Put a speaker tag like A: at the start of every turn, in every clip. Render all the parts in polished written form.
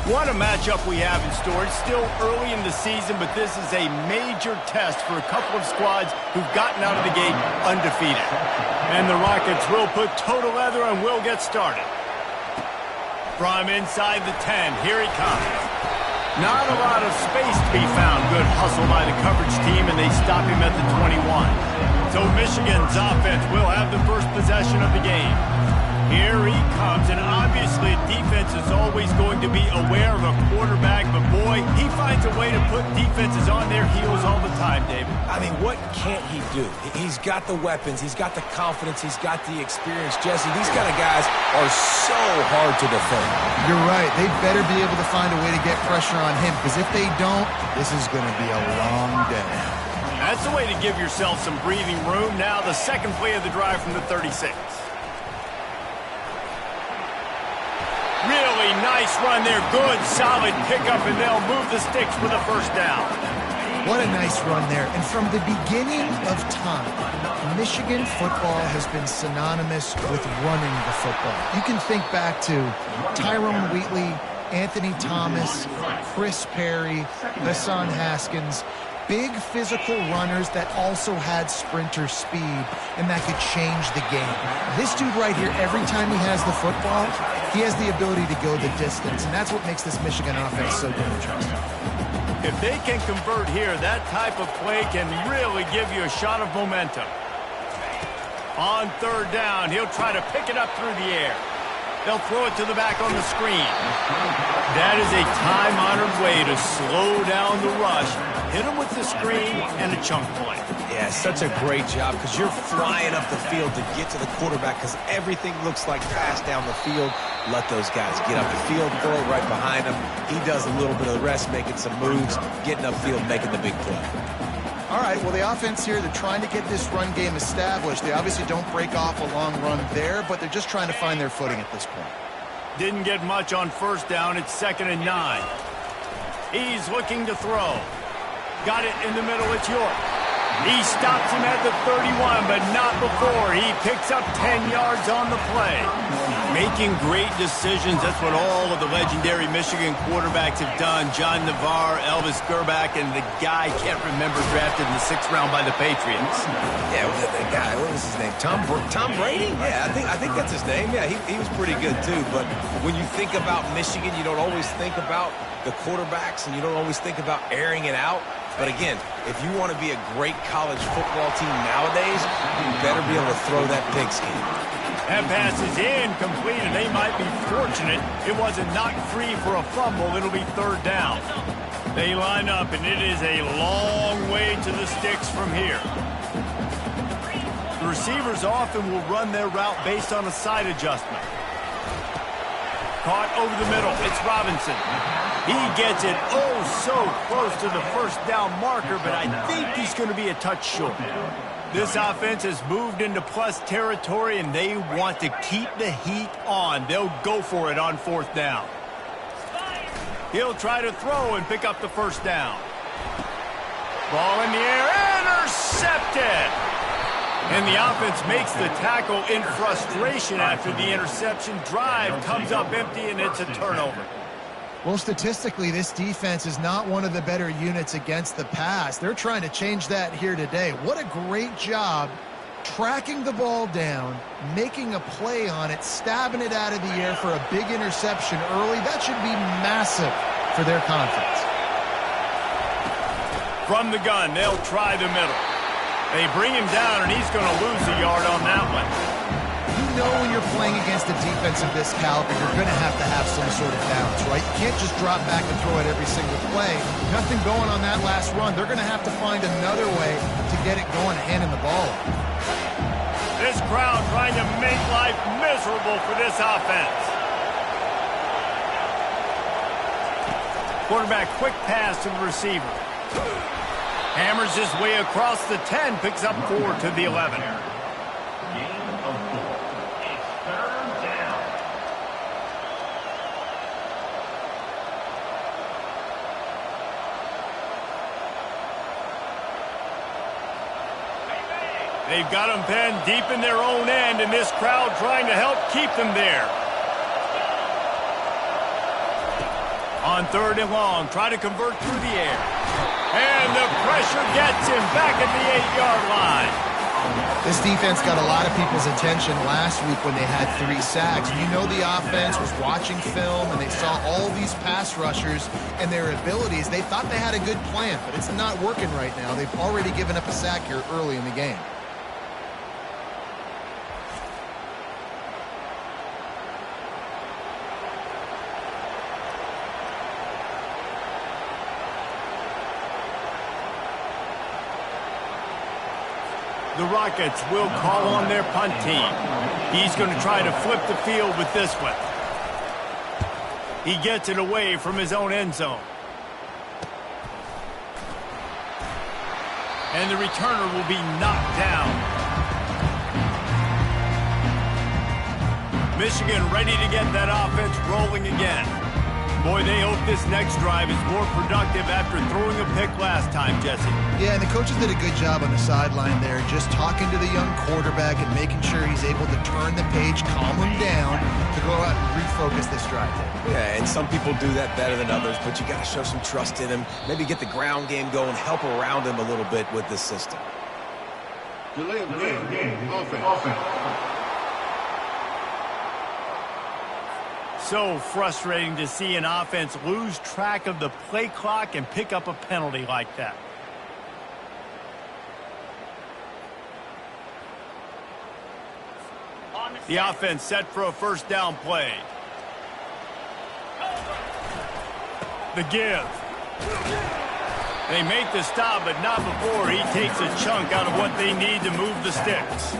A: What a matchup we have in store. It's still early in the season, but this is a major test for a couple of squads who've gotten out of the gate undefeated. And the Rockets will put total leather and will get started. From inside the 10, here he comes. Not a lot of space to be found. Good hustle by the coverage team, and they stop him at the 21. So Michigan's offense will have the first possession of the game. Here he comes, and obviously defense is always going to be aware of a quarterback, but boy, he finds a way to put defenses on their heels all the time, David.
B: I mean, what can't he do? He's got the weapons, he's got the confidence, he's got the experience. Jesse, these kind of guys are so hard to defend.
C: You're right. They better be able to find a way to get pressure on him, because if they don't, this is going to be a long day.
A: That's the way to give yourself some breathing room. Now the second play of the drive from the 36. Really nice run there. Good, solid pickup, and they'll move the sticks for the first down.
C: What a nice run there. And from the beginning of time, Michigan football has been synonymous with running the football. You can think back to Tyrone Wheatley, Anthony Thomas, Chris Perry, Hassan Haskins. Big physical runners that also had sprinter speed and that could change the game. This dude right here, every time he has the football, he has the ability to go the distance, and that's what makes this Michigan offense so dangerous.
A: If they can convert here, that type of play can really give you a shot of momentum. On third down, he'll try to pick it up through the air. They'll throw it to the back on the screen. That is a time-honored way to slow down the rush. Hit him with the screen and a chunk play.
B: Yeah, such a great job, because you're flying up the field to get to the quarterback, because everything looks like pass down the field. Let those guys get up the field, throw it right behind him. He does a little bit of the rest, making some moves, getting upfield, making the big play.
C: All right, well, the offense here, they're trying to get this run game established. They obviously don't break off a long run there, but they're just trying to find their footing at this point.
A: Didn't get much on first down. It's 2nd and 9. He's looking to throw. Got it in the middle. It's York. He stops him at the 31, but not before. He picks up 10 yards on the play. Making great decisions. That's what all of the legendary Michigan quarterbacks have done. John Navarre, Elvis Gerbach, and the guy, can't remember, drafted in the 6th round by the Patriots.
B: Yeah, the guy, what was his name? Tom Brady? Yeah, I think that's his name. Yeah, he was pretty good too. But when you think about Michigan, you don't always think about the quarterbacks, and you don't always think about airing it out. But again, if you want to be a great college football team nowadays, you better be able to throw that pigskin.
A: That pass is incomplete, and they might be fortunate it wasn't knocked free for a fumble. It'll be 3rd down. They line up, and it is a long way to the sticks from here. The receivers often will run their route based on a side adjustment. Caught over the middle. It's Robinson. He gets it so close to the first down marker, but I think he's going to be a touch short. This offense has moved into plus territory, and they want to keep the heat on. They'll go for it on 4th down. He'll try to throw and pick up the first down. Ball in the air, intercepted! And the offense makes the tackle in frustration after the interception. Drive comes up empty, and it's a turnover.
C: Well, statistically, this defense is not one of the better units against the pass. They're trying to change that here today. What a great job tracking the ball down, making a play on it, stabbing it out of the air for a big interception early. That should be massive for their confidence.
A: From the gun, they'll try the middle. They bring him down, and he's going to lose a yard on that one.
C: You know when you're playing against a defense of this caliber, you're going to have some sort of balance, right? You can't just drop back and throw it every single play. Nothing going on that last run. They're going to have to find another way to get it going, handing the ball off.
A: This crowd trying to make life miserable for this offense. Quarterback, quick pass to the receiver. Hammers his way across the 10, picks up 4 to the 11. They've got them pinned deep in their own end, and this crowd trying to help keep them there. On 3rd and long, try to convert through the air. And the pressure gets him back at the 8-yard line.
C: This defense got a lot of people's attention last week when they had 3 sacks. You know the offense was watching film, and they saw all these pass rushers and their abilities. They thought they had a good plan, but it's not working right now. They've already given up a sack here early in the game.
A: The Rockets will call on their punt team. He's going to try to flip the field with this one. He gets it away from his own end zone. And the returner will be knocked down. Michigan ready to get that offense rolling again. Boy, they hope this next drive is more productive after throwing a pick last time, Jesse.
C: Yeah, and the coaches did a good job on the sideline there, just talking to the young quarterback and making sure he's able to turn the page, calm him down, to go out and refocus this drive.
B: Yeah, and some people do that better than others, but you got to show some trust in him, maybe get the ground game going, help around him a little bit with this system.
D: Delay of game, offense.
A: So frustrating to see an offense lose track of the play clock and pick up a penalty like that. The offense set for a first down play. The give. They make the stop, but not before he takes a chunk out of what they need to move the sticks.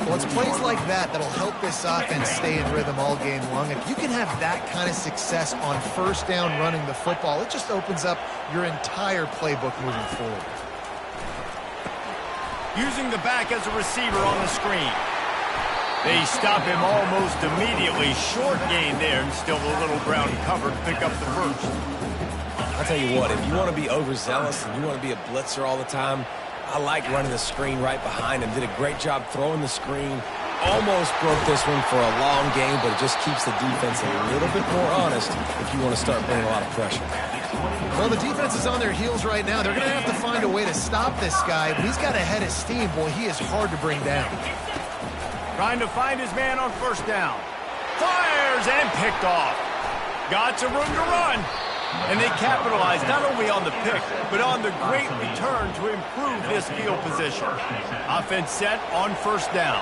C: Well, it's plays like that that'll help this offense stay in rhythm all game long. If you can have that kind of success on first down running the football, it just opens up your entire playbook moving forward.
A: Using the back as a receiver on the screen. They stop him almost immediately. Short gain there, and still a little ground cover to pick up the first.
B: I'll tell you what, if you want to be overzealous and you want to be a blitzer all the time, I like running the screen right behind him. Did a great job throwing the screen. Almost broke this one for a long game, but it just keeps the defense a little bit more honest if you want to start bringing a lot of pressure.
C: Well, the defense is on their heels right now. They're going to have to find a way to stop this guy. But he's got a head of steam. Boy, he is hard to bring down.
A: Trying to find his man on first down. Fires and picked off. Got some room to run. And they capitalize not only on the pick, but on the great return to improve this field position. Offense set on first down.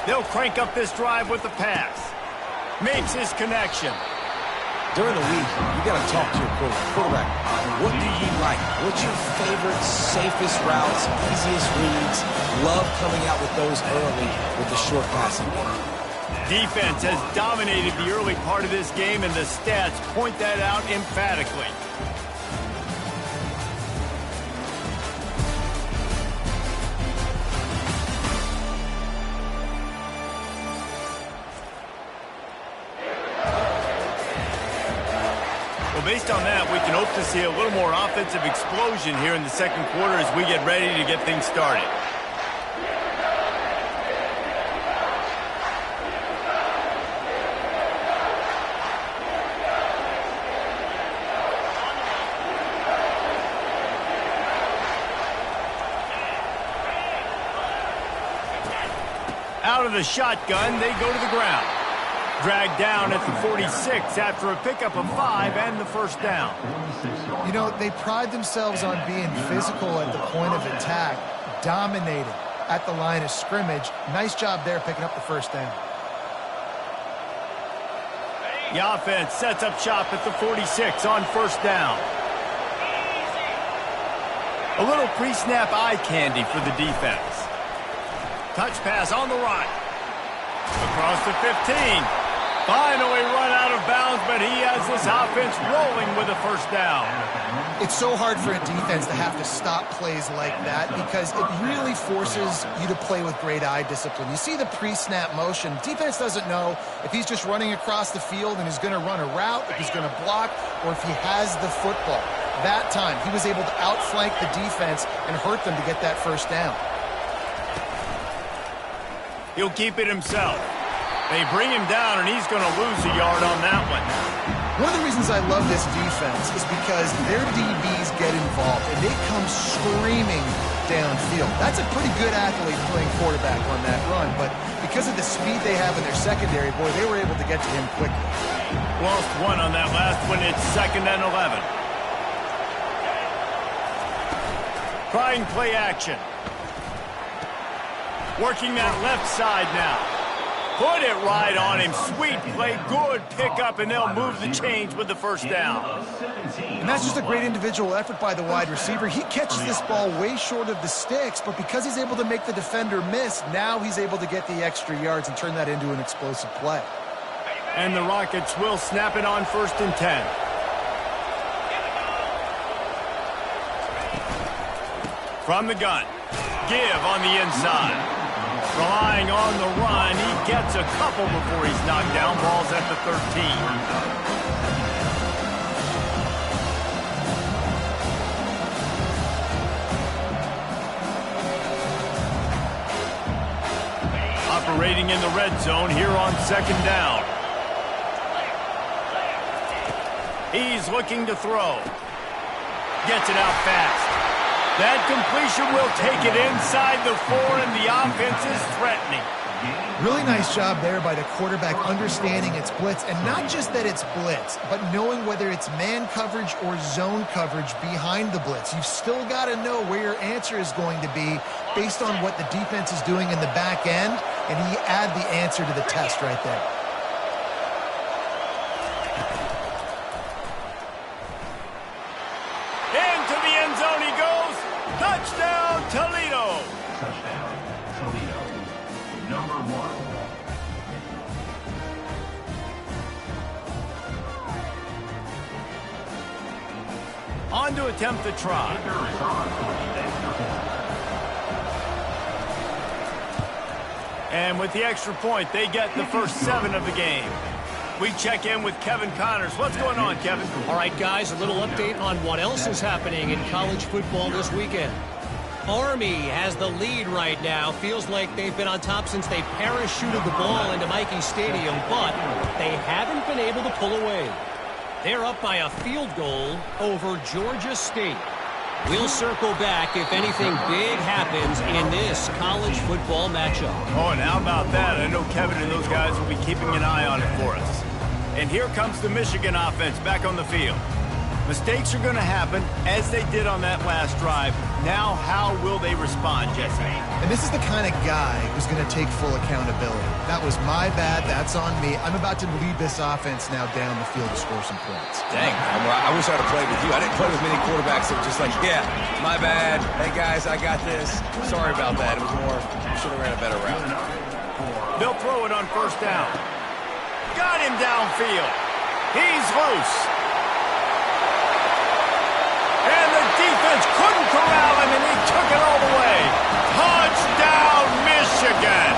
A: They'll crank up this drive with the pass. Makes his connection.
B: During the week, you got to talk to your quarterback. What do you like? What's your favorite, safest routes, easiest reads? Love coming out with those early with the short passing.
A: Defense has dominated the early part of this game, and the stats point that out emphatically. Well, based on that, we can hope to see a little more offensive explosion here in the second quarter as we get ready to get things started. Out of the shotgun, they go to the ground. Dragged down at the 46 after a pickup of 5 and the first down.
C: You know, they pride themselves on being physical at the point of attack, dominating at the line of scrimmage. Nice job there picking up the first down.
A: The offense sets up shop at the 46 on first down. A little pre-snap eye candy for the defense. Touch pass on the right. Across the 15. Finally run out of bounds, but he has this offense rolling with a first down.
C: It's so hard for a defense to have to stop plays like that because it really forces you to play with great eye discipline. You see the pre-snap motion. Defense doesn't know if he's just running across the field and he's going to run a route, if he's going to block, or if he has the football. That time, he was able to outflank the defense and hurt them to get that first down.
A: He'll keep it himself. They bring him down, and he's going to lose a yard on that one.
C: One of the reasons I love this defense is because their DBs get involved, and they come screaming downfield. That's a pretty good athlete playing quarterback on that run, but because of the speed they have in their secondary, boy, they were able to get to him quickly.
A: Lost one on that last one. It's 2nd and 11. Trying play action. Working that left side now. Put it right on him. Sweet play, good pickup, and they'll move the chains with the first down.
C: And that's just a great individual effort by the wide receiver. He catches this ball way short of the sticks, but because he's able to make the defender miss, now he's able to get the extra yards and turn that into an explosive play.
A: And the Rockets will snap it on 1st and 10. From the gun. Give on the inside. Relying on the run, he gets a couple before he's knocked down. Ball's at the 13. Operating in the red zone here on 2nd down. He's looking to throw. Gets it out fast. That completion will take it inside the 4, and the offense is threatening.
C: Really nice job there by the quarterback understanding it's blitz, and not just that it's blitz, but knowing whether it's man coverage or zone coverage behind the blitz. You've still got to know where your answer is going to be based on what the defense is doing in the back end, and he add the answer to the test right there.
A: Into the end zone he goes. Touchdown, Toledo.
D: Touchdown, Toledo. Number 1.
A: On to attempt the try. And with the extra point, they get the first 7 of the game. We check in with Kevin Connors. What's going on, Kevin?
E: All right, guys, a little update on what else is happening in college football this weekend. Army has the lead right now. Feels like they've been on top since they parachuted the ball into Michie Stadium, but they haven't been able to pull away. They're up by a field goal over Georgia State. We'll circle back if anything big happens in this college football matchup.
A: Oh, and how about that? I know Kevin and those guys will be keeping an eye on it for us. And here comes the Michigan offense back on the field. Mistakes are going to happen, as they did on that last drive. Now, how will they respond, Jesse?
C: And this is the kind of guy who's going to take full accountability. That was my bad. That's on me. I'm about to lead this offense now down the field to score some points.
B: Dang, I wish I'd have played with you. I didn't play with many quarterbacks that were just like, yeah, my bad. Hey, guys, I got this. Sorry about that. It was more, should have ran a better route.
A: They'll throw it on 1st down. Got him downfield. He's loose. And the defense couldn't corral him, and he took it all the way. Touchdown, Michigan!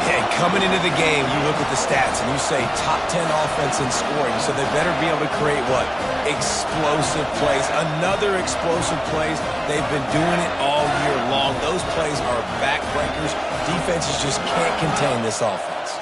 B: Hey, coming into the game, you look at the stats, and you say top 10 offense in scoring, so they better be able to create what? Explosive plays. Another explosive plays. They've been doing it all year long. Those plays are backbreakers. Defenses just can't contain this offense.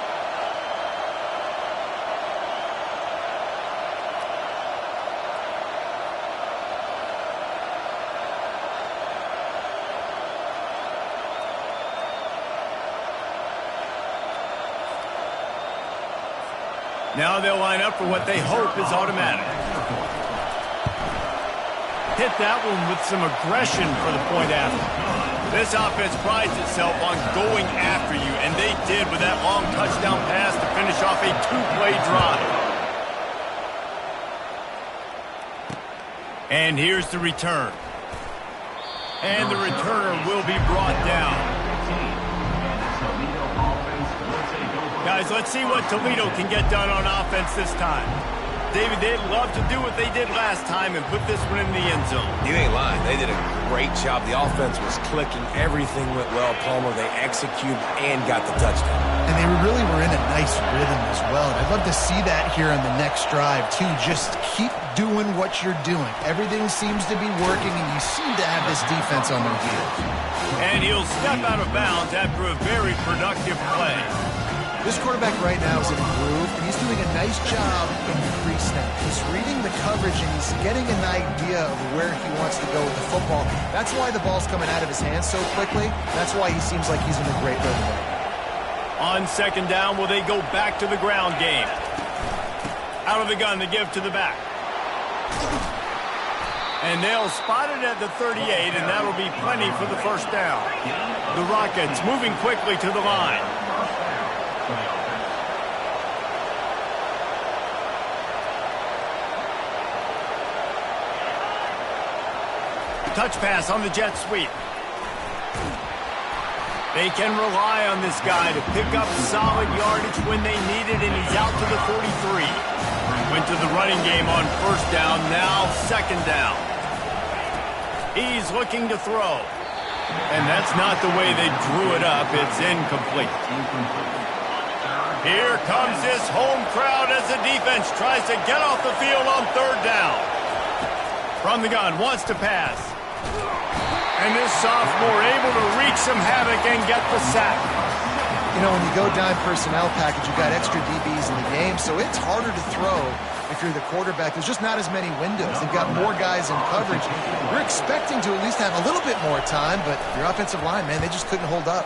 A: Now they'll line up for what they hope is automatic. Hit that one with some aggression for the point after. This offense prides itself on going after you, and they did with that long touchdown pass to finish off a 2-play drive. And here's the return. And the returner will be brought down. Guys, let's see what Toledo can get done on offense this time. David, they'd love to do what they did last time and put this one in the end zone.
B: You ain't lying. They did a great job. The offense was clicking. Everything went well. Palmer, they executed and got the touchdown.
C: And they really were in a nice rhythm as well. I'd love to see that here on the next drive, too. Just keep doing what you're doing. Everything seems to be working, and you seem to have this defense on their heels.
A: And he'll step out of bounds after a very productive play.
C: This quarterback right now is in a groove, and he's doing a nice job in the pre-snap. He's reading the coverage, and he's getting an idea of where he wants to go with the football. That's why the ball's coming out of his hands so quickly. That's why he seems like he's in a great rhythm right now.
A: On second down, will they go back to the ground game? Out of the gun to give to the back. And they'll spot it at the 38, and that'll be plenty for the first down. The Rockets moving quickly to the line. Touch pass on the jet sweep. They can rely on this guy to pick up solid yardage when they need it, and he's out to the 43. Went to the running game on first down, now second down. He's looking to throw. And that's not the way they drew it up. It's incomplete. Here comes this home crowd as the defense tries to get off the field on third down. From the gun, wants to pass. And this sophomore able to wreak some havoc and get the sack.
C: You know, when you go dime personnel package, you've got extra DBs in the game, so it's harder to throw if you're the quarterback. There's just not as many windows. They've got more guys in coverage. We're expecting to at least have a little bit more time, but your offensive line, man, they just couldn't hold up.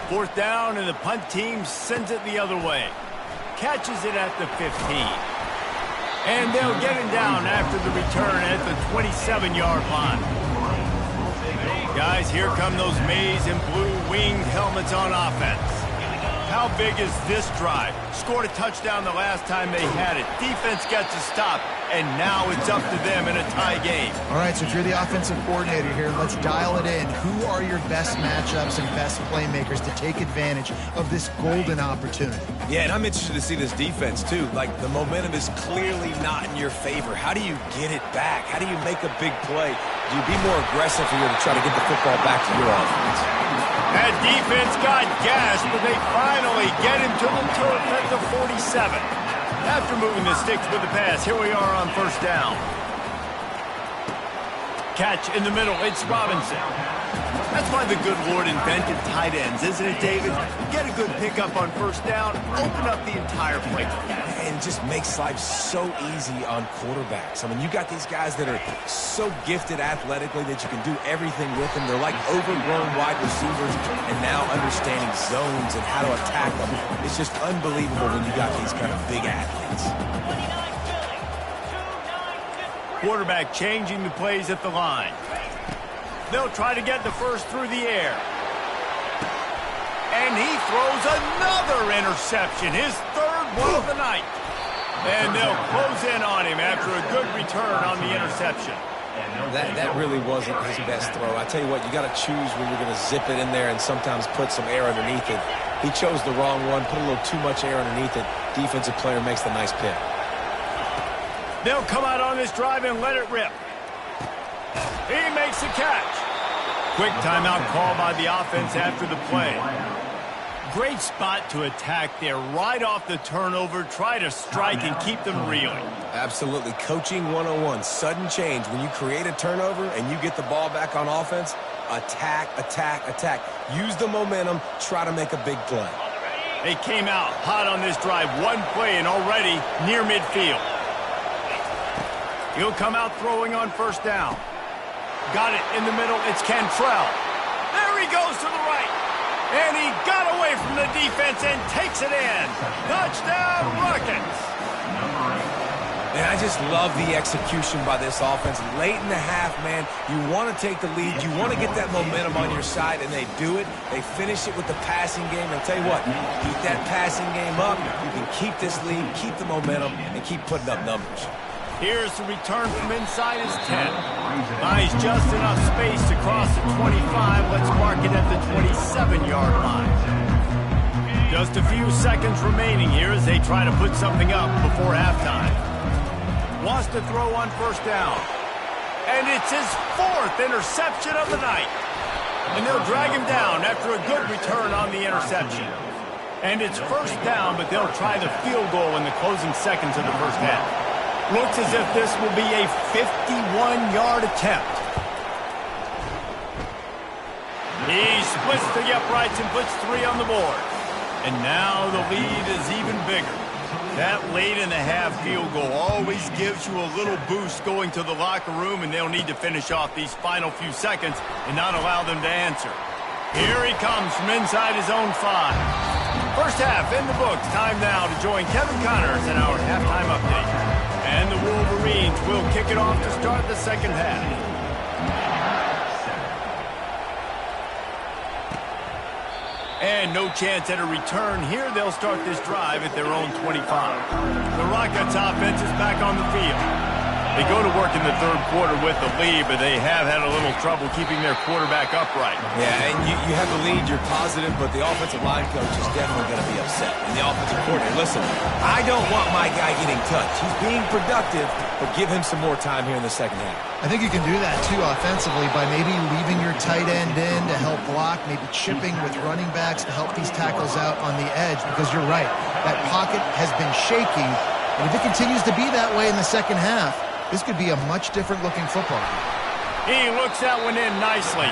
A: Fourth down, and the punt team sends it the other way. Catches it at the 15. And they'll get him down after the return at the 27-yard line. Guys, here come those maize and blue winged helmets on offense. How big is this drive? Scored a touchdown the last time they had it. Defense gets a stop, and now it's up to them in a tie game.
C: All right, so if you're the offensive coordinator here, let's dial it in. Who are your best matchups and best playmakers to take advantage of this golden opportunity?
B: Yeah, and I'm interested to see this defense, too. Like, the momentum is clearly not in your favor. How do you get it back? How do you make a big play? Do you be more aggressive here to try to get the football back to your offense?
A: That defense got gashed, but they finally get him to the turf at the 47. After moving the sticks with the pass, here we are on first down. Catch in the middle, it's Robinson. That's why the good Lord invented tight ends, isn't it, David? Get a good pickup on first down, open up the entire play.
B: And just makes life so easy on quarterbacks. I mean, you got these guys that are so gifted athletically that you can do everything with them. They're like overgrown wide receivers, and now understanding zones and how to attack them. It's just unbelievable when you got these kind of big athletes.
A: Quarterback changing the plays at the line. They'll try to get the first through the air. And he throws another interception, his third one of the night. And they'll close in on him after a good return on the interception.
B: That really wasn't his best throw. I tell you what, you got to choose when you're going to zip it in there and sometimes put some air underneath it. He chose the wrong one, put a little too much air underneath it. Defensive player makes the nice pick.
A: They'll come out on this drive and let it rip. He makes the catch. Quick timeout call by the offense after the play. Great spot to attack there. Right off the turnover, try to strike and keep them reeling.
B: Absolutely. Coaching 101. Sudden change. When you create a turnover and you get the ball back on offense, attack, attack, attack. Use the momentum. Try to make a big play.
A: They came out hot on this drive. One play and already near midfield. He'll come out throwing on first down. Got it in the middle. It's Cantrell. There he goes to the right. And he got away from the defense and takes it in. Touchdown, Rockets.
B: And I just love the execution by this offense. Late in the half, man, you want to take the lead. You want to get that momentum on your side, and they do it. They finish it with the passing game. And I'll tell you what, keep that passing game up. You can keep this lead, keep the momentum, and keep putting up numbers.
A: Here's the return from inside his 10. Buys just enough space to cross the 25. Let's mark it at the 27-yard line. Just a few seconds remaining here as they try to put something up before halftime. Wants to throw on first down. And it's his fourth interception of the night. And they'll drag him down after a good return on the interception. And it's first down, but they'll try the field goal in the closing seconds of the first half. Looks as if this will be a 51-yard attempt. He splits the uprights and puts 3 on the board. And now the lead is even bigger. That late in the half field goal always gives you a little boost going to the locker room, and they'll need to finish off these final few seconds and not allow them to answer. Here he comes from inside his own 5. First half in the books. Time now to join Kevin Connors in our halftime update. And the Wolverines will kick it off to start the second half. And no chance at a return here. They'll start this drive at their own 25. The Rockets offense is back on the field. They go to work in the third quarter with the lead, but they have had a little trouble keeping their quarterback upright.
B: Yeah, and you have the lead, you're positive, but the offensive line coach is definitely going to be upset. And the offensive coordinator, listen, I don't want my guy getting touched. He's being productive, but give him some more time here in the second half.
C: I think you can do that, too, offensively, by maybe leaving your tight end in to help block, maybe chipping with running backs to help these tackles out on the edge, because you're right, that pocket has been shaky, and if it continues to be that way in the second half, this could be a much different-looking football.
A: He looks that one in nicely.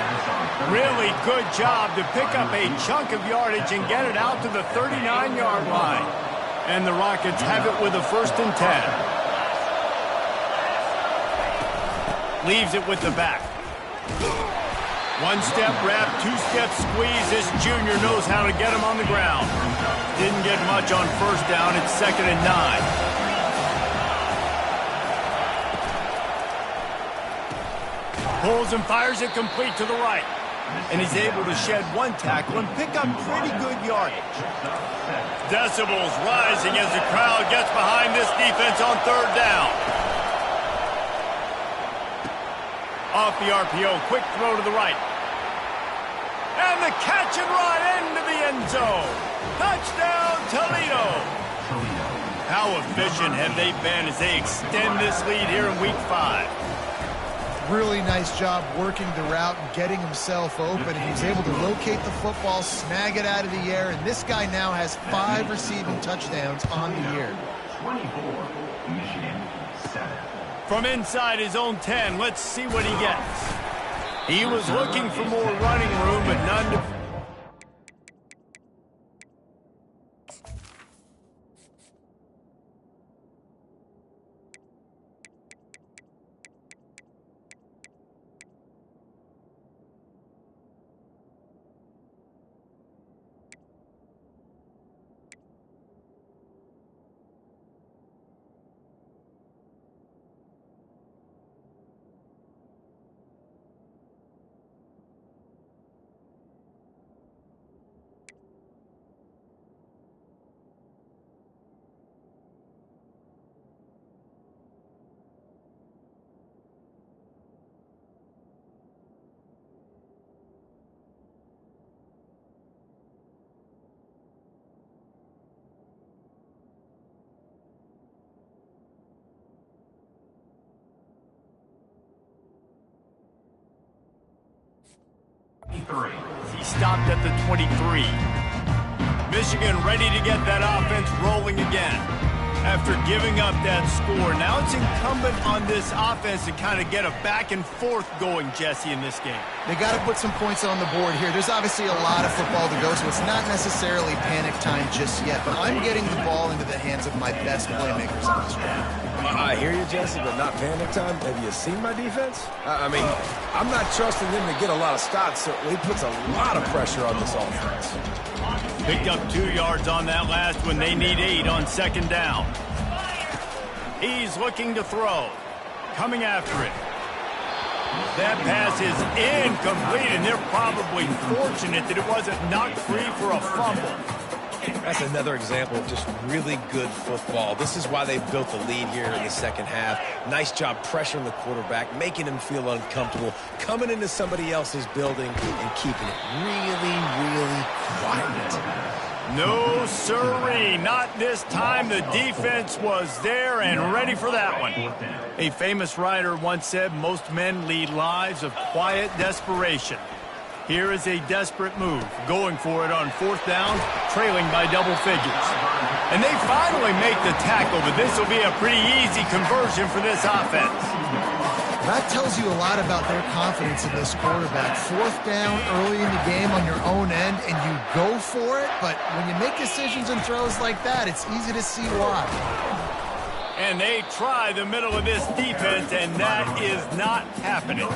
A: Really good job to pick up a chunk of yardage and get it out to the 39-yard line. And the Rockets have it with a 1st and 10. Leaves it with the back. 1-step wrap, 2-step squeeze. This junior knows how to get him on the ground. Didn't get much on 1st down. It's 2nd and 9. Pulls and fires it complete to the right. And he's able to shed 1 tackle and pick up pretty good yardage. Decibels rising as the crowd gets behind this defense on 3rd down. Off the RPO, quick throw to the right. And the catch and run into the end zone. Touchdown, Toledo. How efficient have they been as they extend this lead here in Week 5?
C: Really nice job working the route and getting himself open. He was able to locate the football, snag it out of the air, and this guy now has 5 receiving touchdowns on the year.
D: 24, Michigan 7.
A: From inside his own 10, let's see what he gets. He was looking for more running room, but none to... He stopped at the 23. Michigan ready to get that offense rolling again. After giving up that score, now it's incumbent on this offense to kind of get a back and forth going, Jesse, in this game.
C: They got to put some points on the board here. There's obviously a lot of football to go, so it's not necessarily panic time just yet, but I'm getting the ball into the hands of my best playmakers on this drive.
B: I hear you, Jesse, but not panic time. Have you seen my defense? I mean, I'm not trusting them to get a lot of stops, so he puts a lot of pressure on this offense.
A: Picked up 2 yards on that last one. They need 8 on 2nd down. He's looking to throw. Coming after it. That pass is incomplete, and they're probably fortunate that it wasn't knocked free for a fumble.
B: That's another example of just really good football. This is why they built the lead here in the second half. Nice job pressuring the quarterback, making him feel uncomfortable, coming into somebody else's building and keeping it really, really quiet.
A: No, sirree, not this time. The defense was there and ready for that one. A famous writer once said, most men lead lives of quiet desperation. Here is a desperate move, going for it on 4th down, trailing by double figures. And they finally make the tackle, but this will be a pretty easy conversion for this offense.
C: That tells you a lot about their confidence in this quarterback. Fourth down early in the game on your own end, and you go for it, but when you make decisions and throws like that, it's easy to see why.
A: And they try the middle of this defense, and that is not happening.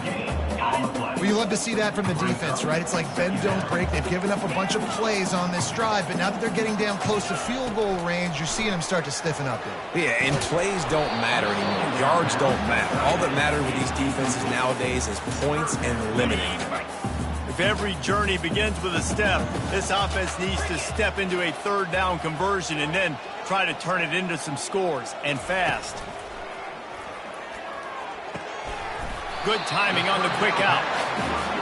C: Well, you love to see that from the defense, right? It's like bend, don't break. They've given up a bunch of plays on this drive, but now that they're getting down close to field goal range, you're seeing them start to stiffen up there.
B: Yeah, and plays don't matter anymore. Yards don't matter. All that matters with these defenses nowadays is points and limiting.
A: If every journey begins with a step, this offense needs to step into a third down conversion and then try to turn it into some scores, and fast. Good timing on the quick out.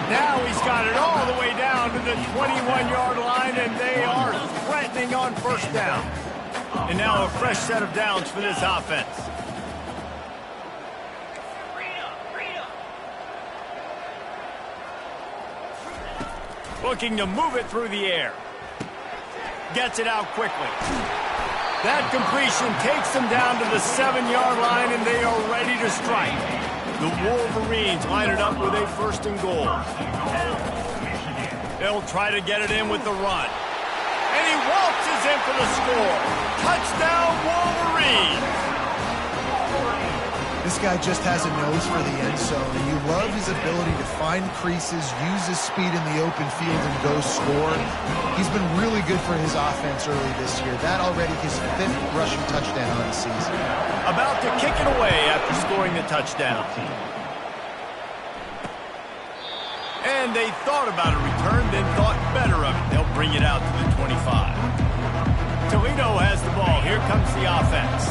A: Now he's got it all the way down to the 21-yard line, and they are threatening on first down. And now a fresh set of downs for this offense. Looking to move it through the air. Gets it out quickly. That completion takes them down to the 7-yard line, and they are ready to strike. The Wolverines line it up with a first and goal. They'll try to get it in with the run. And he waltzes in for the score. Touchdown, Wolverines!
C: This guy just has a nose for the end zone, and you love his ability to find creases, use his speed in the open field, and go score. He's been really good for his offense early this year. That already his 5th rushing touchdown on the season.
A: About to kick it away after scoring the touchdown. And they thought about a return, then thought better of it. They'll bring it out to the 25. Toledo has the ball. Here comes the offense.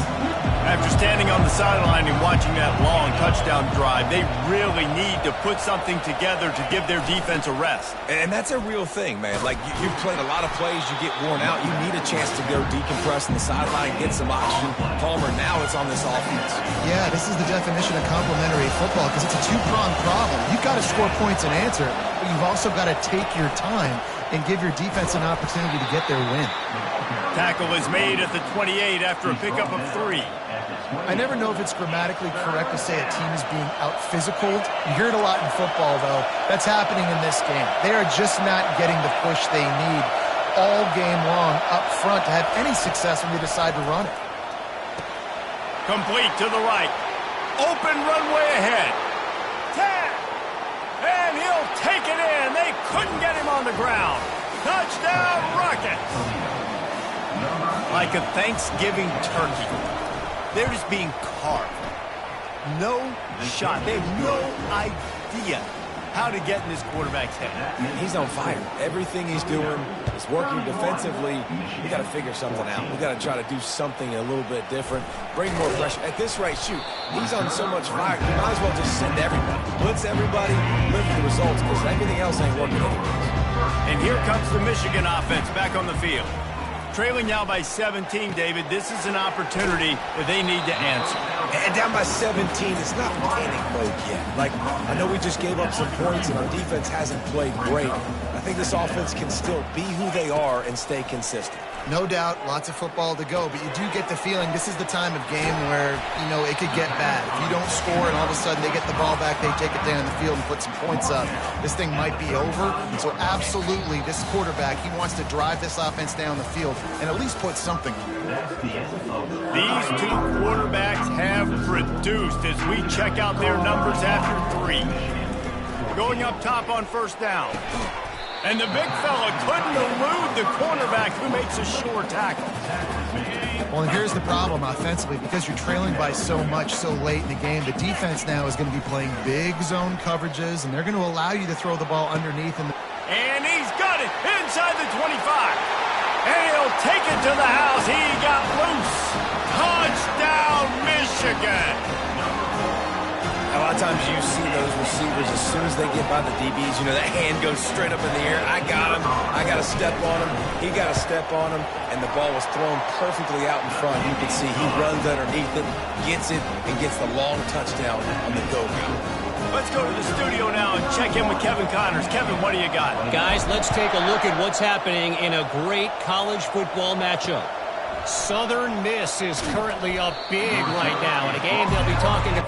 A: After standing on the sideline and watching that long touchdown drive, they really need to put something together to give their defense a rest.
B: And that's a real thing, man. Like, you've played a lot of plays, you get worn out, you need a chance to go decompress on the sideline, get some oxygen. Palmer, now it's on this offense.
C: Yeah, this is the definition of complementary football because it's a two-pronged problem. You've got to score points and answer, but you've also got to take your time and give your defense an opportunity to get their win.
A: Tackle is made at the 28 after a pickup of 3.
C: I never know if it's grammatically correct to say a team is being out-physicaled. You hear it a lot in football, though. That's happening in this game. They are just not getting the push they need all game long up front to have any success when they decide to run it.
A: Complete to the right. Open runway ahead. Tap! And he'll take it in. They couldn't get him on the ground. Touchdown, Rockets! Like a Thanksgiving turkey. They're just being carved. No shot. They have no idea how to get in this quarterback's head.
B: He's on fire. Everything he's doing is working defensively. We got to figure something out. We got to try to do something a little bit different. Bring more pressure. At this rate, shoot, he's on so much fire. You might as well just send everybody. Blitz everybody, live with the results, because everything else ain't working anyways.
A: And here comes the Michigan offense back on the field. Trailing now by 17, David. This is an opportunity that they need to answer.
B: And down by 17, it's not panic mode yet. Like, I know we just gave up some points and our defense hasn't played great. I think this offense can still be who they are and stay consistent.
C: No doubt, lots of football to go, but you do get the feeling this is the time of game where, you know, it could get bad. If you don't score and all of a sudden they get the ball back, they take it down the field and put some points up, this thing might be over. So absolutely, this quarterback, he wants to drive this offense down the field and at least put something on it.
A: These two quarterbacks have produced as we check out their numbers after 3. Going up top on first down. And the big fella couldn't elude the cornerback who makes a sure tackle.
C: Well, and here's the problem offensively. Because you're trailing by so much so late in the game, the defense now is going to be playing big zone coverages, and they're going to allow you to throw the ball underneath.
A: And he's got it inside the 25. And he'll take it to the house. He got loose. Touchdown, Michigan.
B: A lot of times you see those receivers, as soon as they get by the DBs, you know, that hand goes straight up in the air. I got him. I got to step on him. He got to step on him. And the ball was thrown perfectly out in front. You can see he runs underneath it, gets it, and gets the long touchdown on the go route.
A: Let's go to the studio now and check in with Kevin Connors. Kevin, what do you got?
E: Guys, let's take a look at what's happening in a great college football matchup. Southern Miss is currently up big right now in a game they'll be talking to.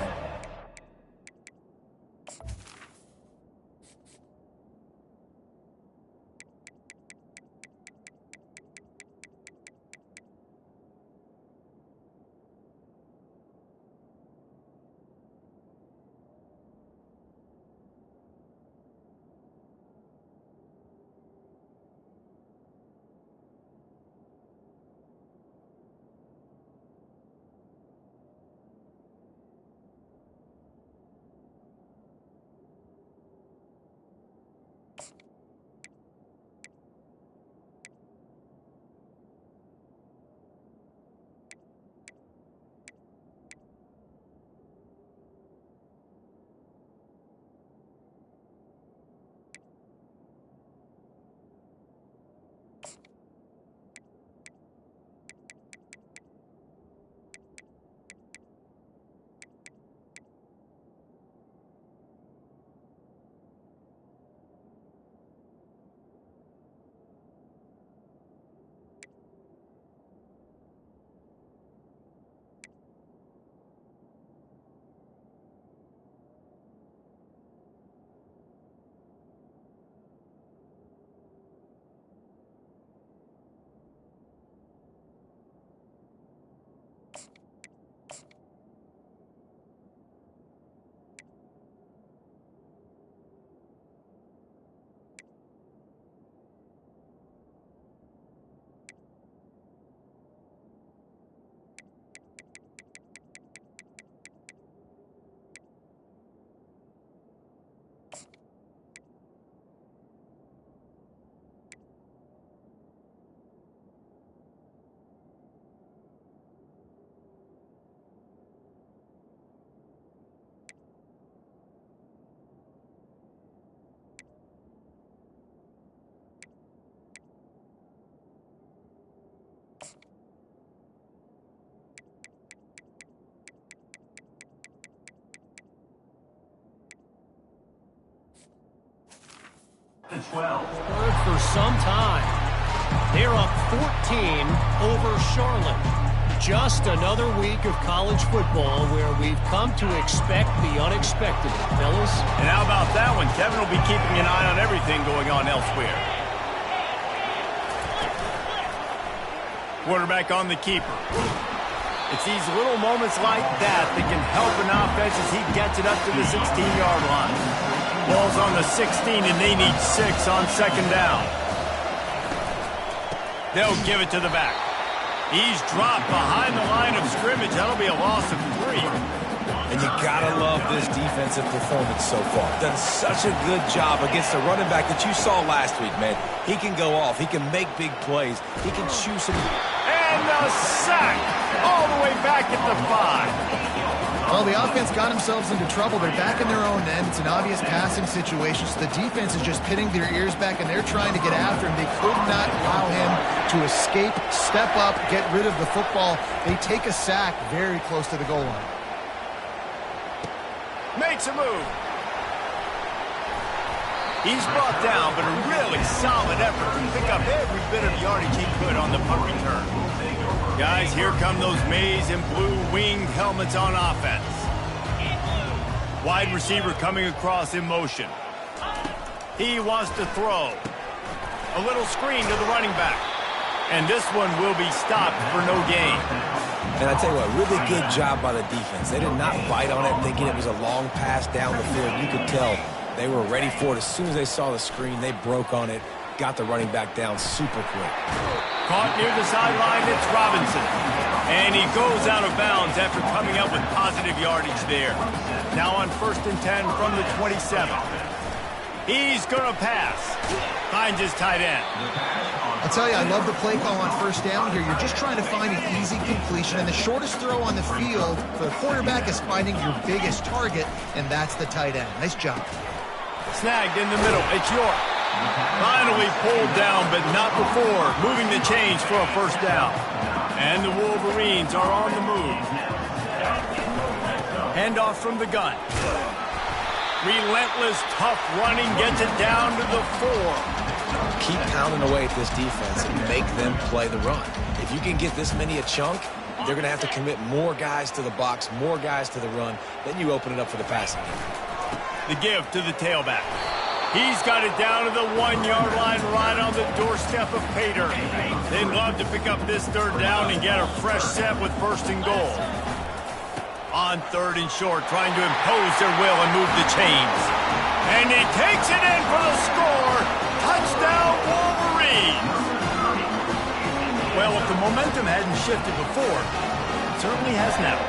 D: the 12.
E: Third for some time. They're up 14 over Charlotte. Just another week of college football where we've come to expect the unexpected, fellas.
A: And how about that one? Kevin will be keeping an eye on everything going on elsewhere. Quarterback on the keeper. It's these little moments like that that can help an offense as he gets it up to the 16-yard line. Ball's on the 16, and they need 6 on second down. They'll give it to the back. He's dropped behind the line of scrimmage. That'll be a loss of 3.
B: And you gotta love this defensive performance so far. Done such a good job against the running back that you saw last week, man. He can go off. He can make big plays. He can choose some.
A: And a sack all the way back at the 5.
C: Well, the offense got themselves into trouble. They're back in their own end. It's an obvious passing situation, so the defense is just pinning their ears back, and they're trying to get after him. They could not allow him to escape, step up, get rid of the football. They take a sack very close to the goal line.
A: Makes a move. He's brought down, but a really solid effort to pick up every bit of yardage he could on the punt return. Guys, here come those maize and blue winged helmets on offense. Wide receiver coming across in motion. He wants to throw. A little screen to the running back. And this one will be stopped for no gain.
B: And I tell you what, really good job by the defense. They did not bite on it thinking it was a long pass down the field. You could tell they were ready for it. As soon as they saw the screen, they broke on it, got the running back down super quick.
A: Caught near the sideline, it's Robinson. And he goes out of bounds after coming up with positive yardage there. Now on 1st and 10 from the 27. He's going to pass. Finds his tight end.
C: I'll tell you, I love the play call on 1st down here. You're just trying to find an easy completion, and the shortest throw on the field for the quarterback is finding your biggest target, and that's the tight end. Nice job.
A: Snagged in the middle. It's York. Finally pulled down, but not before moving the chains for a 1st down. And the Wolverines are on the move. Handoff from the gun. Relentless, tough running gets it down to the 4.
B: Keep pounding away at this defense and make them play the run. If you can get this many a chunk, they're going to have to commit more guys to the box, more guys to the run. Then you open it up for the passing game.
A: The give to the tailback. He's got it down to the 1-yard line right on the doorstep of Pater. They'd love to pick up this 3rd down and get a fresh set with 1st and goal. On 3rd and short, trying to impose their will and move the chains. And he takes it in for the score. Touchdown, Wolverines. Well, if the momentum hadn't shifted before, it certainly has now.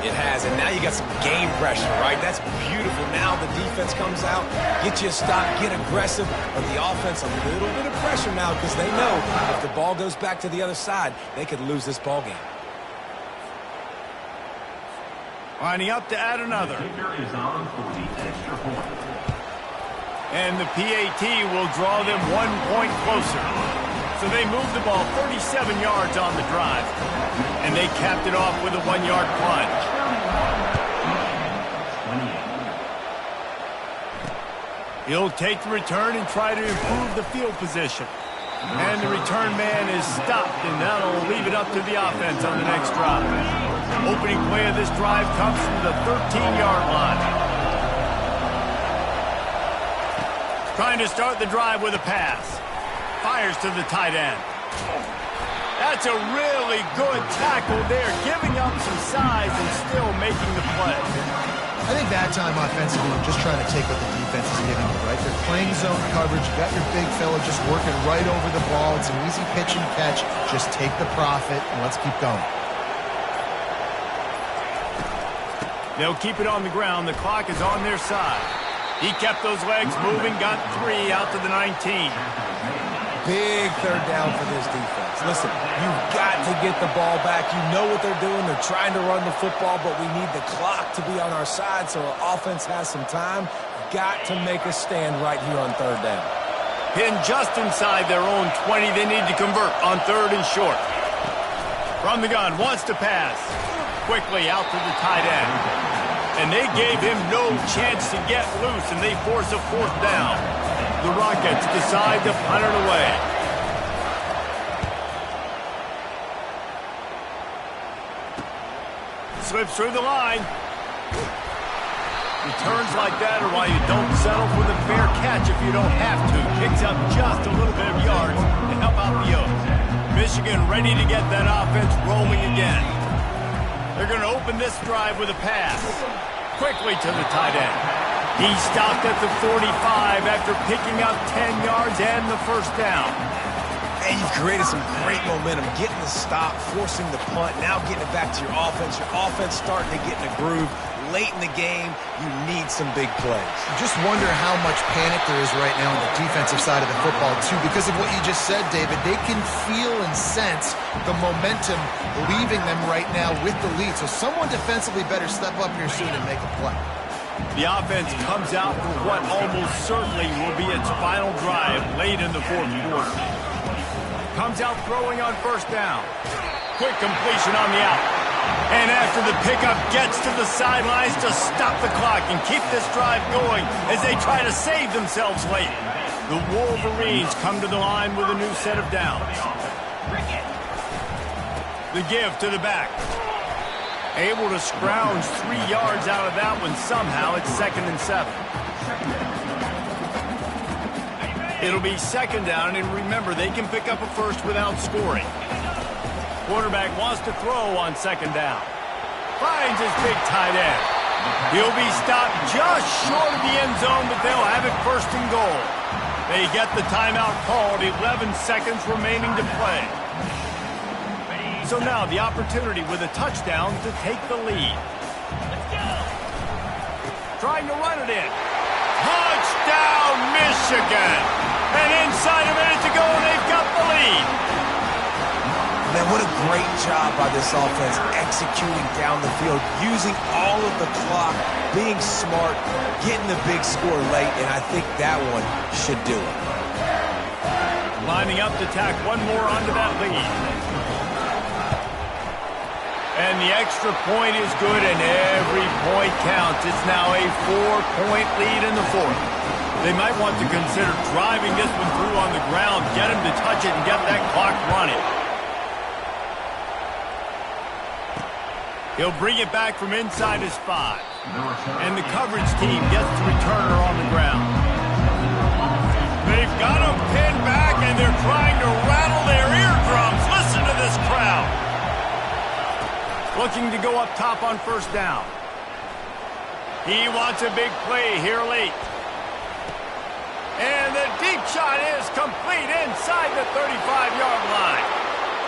B: It has, and now you got some game pressure, right? That's beautiful. Now the defense comes out, get you a stop, get aggressive, but the offense a little bit of pressure now because they know if the ball goes back to the other side, they could lose this ball game.
A: Lining up to add another. And the PAT will draw them 1 point closer. So they moved the ball 37 yards on the drive. And they capped it off with a 1-yard plunge. He'll take the return and try to improve the field position. And the return man is stopped, and that'll leave it up to the offense on the next drive. Opening play of this drive comes from the 13-yard line. Trying to start the drive with a pass. Fires to the tight end. That's a really good tackle there, giving up some size and still making the play.
C: I think that time offensively, we're just trying to take what the defense is giving you, right? They're playing zone coverage. You got your big fella just working right over the ball. It's an easy pitch and catch. Just take the profit, and let's keep going.
A: They'll keep it on the ground. The clock is on their side. He kept those legs moving, got 3 out to the 19.
B: Big 3rd down for this defense. Listen, you've got to get the ball back. You know what they're doing. They're trying to run the football, but we need the clock to be on our side so our offense has some time. Got to make a stand right here on 3rd down.
A: Pinned just inside their own 20. They need to convert on 3rd and short. From the gun, wants to pass. Quickly out to the tight end. And they gave him no chance to get loose, and they force a 4th down. The Rockets decide to punt it away. Slips through the line. Returns like that are why you don't settle for the fair catch if you don't have to. Picks up just a little bit of yards to help out the Oaks. Michigan ready to get that offense rolling again. They're going to open this drive with a pass. Quickly to the tight end. He stopped at the 45 after picking up 10 yards and the first down.
B: And you've created some great momentum, getting the stop, forcing the punt, now getting it back to your offense. Your offense starting to get in a groove. Late in the game, you need some big plays.
C: Just wonder how much panic there is right now on the defensive side of the football, too, because of what you just said, David. They can feel and sense the momentum leaving them right now with the lead. So someone defensively better step up here soon and make a play.
A: The offense comes out for what almost certainly will be its final drive late in the fourth quarter. Comes out throwing on first down. Quick completion on the out. And after the pickup, gets to the sidelines to stop the clock and keep this drive going as they try to save themselves late. The Wolverines come to the line with a new set of downs. The give to the back. Able to scrounge 3 yards out of that one somehow. It's 2nd and 7. It'll be 2nd down, and remember, they can pick up a first without scoring. Quarterback wants to throw on 2nd down. Finds his big tight end. He'll be stopped just short of the end zone, but they'll have it 1st and goal. They get the timeout called, 11 seconds remaining to play. So now the opportunity with a touchdown to take the lead. Trying to run it in. Touchdown, Michigan! And inside a minute to go, and they've got the lead.
B: Man, what a great job by this offense executing down the field, using all of the clock, being smart, getting the big score late, and I think that one should do it.
A: Lining up to tack one more onto that lead. And the extra point is good, and every point counts. It's now a 4-point lead in the fourth. They might want to consider driving this one through on the ground, get him to touch it, and get that clock running. He'll bring it back from inside his 5. And the coverage team gets the returner on the ground. They've got him pinned back, and they're trying to rattle their eardrums. Listen to this crowd. Looking to go up top on 1st down. He wants a big play here late. And the deep shot is complete inside the 35-yard line.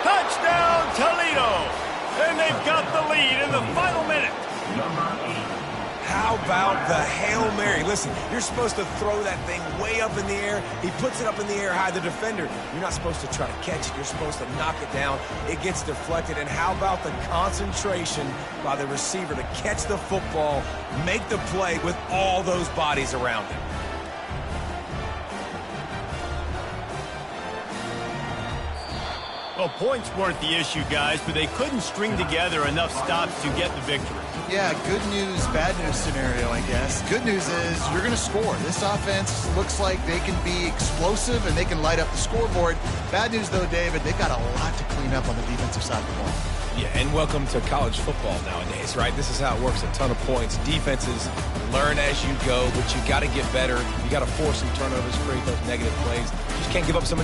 A: Touchdown, Toledo! And they've got the lead in the final minute.
B: How about the Hail Mary? Listen, you're supposed to throw that thing way up in the air. He puts it up in the air high. The defender, you're not supposed to try to catch it. You're supposed to knock it down. It gets deflected. And how about the concentration by the receiver to catch the football, make the play with all those bodies around him?
A: Well, points weren't the issue, guys, but they couldn't string together enough stops to get the victory.
C: Yeah, good news, bad news scenario, I guess. Good news is you're going to score. This offense looks like they can be explosive and they can light up the scoreboard. Bad news, though, David, they've got a lot to clean up on the defensive side of the ball.
B: Yeah, and welcome to college football nowadays, right? This is how it works, a ton of points. Defenses learn as you go, but you got to get better. You got to force some turnovers, create those negative plays. You just can't give up so many